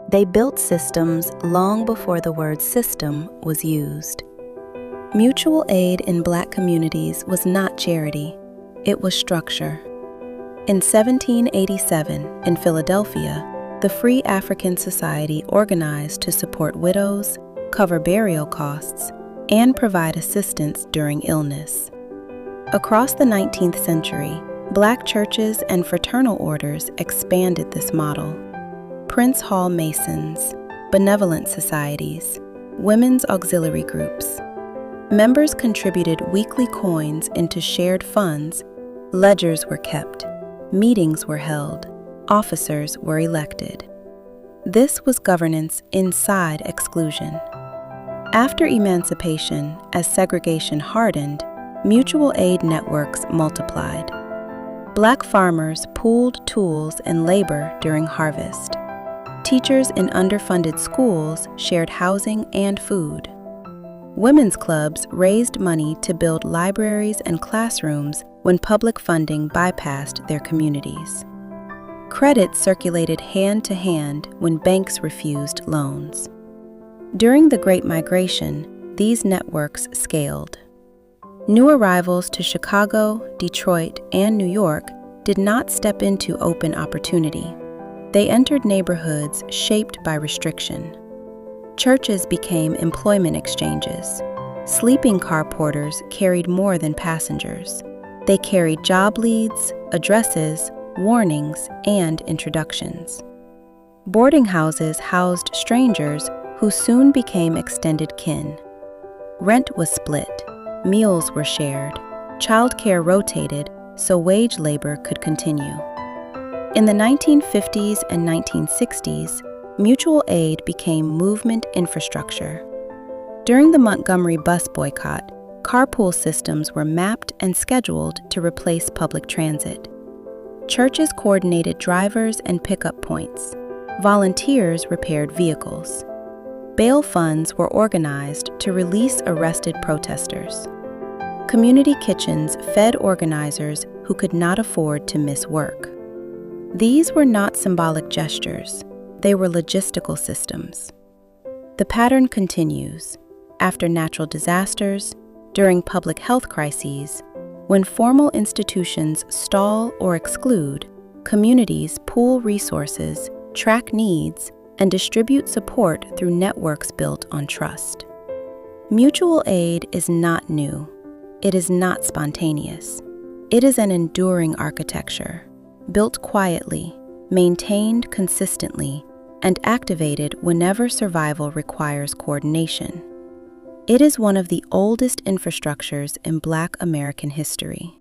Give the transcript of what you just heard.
They built systems long before the word system was used. Mutual aid in Black communities was not charity, it was structure. In 1787, in Philadelphia, the Free African Society organized to support widows, cover burial costs, and provide assistance during illness. Across the 19th century, Black churches and fraternal orders expanded this model. Prince Hall Masons, benevolent societies, women's auxiliary groups. Members contributed weekly coins into shared funds, ledgers were kept, meetings were held, officers were elected. This was governance inside exclusion. After emancipation, as segregation hardened, mutual aid networks multiplied. Black farmers pooled tools and labor during harvest. Teachers in underfunded schools shared housing and food. Women's clubs raised money to build libraries and classrooms when public funding bypassed their communities. Credit circulated hand to hand when banks refused loans. During the Great Migration, these networks scaled. New arrivals to Chicago, Detroit, and New York did not step into open opportunity. They entered neighborhoods shaped by restriction. Churches became employment exchanges. Sleeping car porters carried more than passengers. They carried job leads, addresses, warnings, and introductions. Boarding houses housed strangers who soon became extended kin. Rent was split, meals were shared, childcare rotated so wage labor could continue. In the 1950s and 1960s, mutual aid became movement infrastructure. During the Montgomery Bus Boycott, carpool systems were mapped and scheduled to replace public transit. Churches coordinated drivers and pickup points. Volunteers repaired vehicles. Bail funds were organized to release arrested protesters. Community kitchens fed organizers who could not afford to miss work. These were not symbolic gestures, they were logistical systems. The pattern continues. After natural disasters, during public health crises, when formal institutions stall or exclude, communities pool resources, track needs, and distribute support through networks built on trust. Mutual aid is not new. It is not spontaneous. It is an enduring architecture, built quietly, maintained consistently, and activated whenever survival requires coordination. It is one of the oldest infrastructures in Black American history.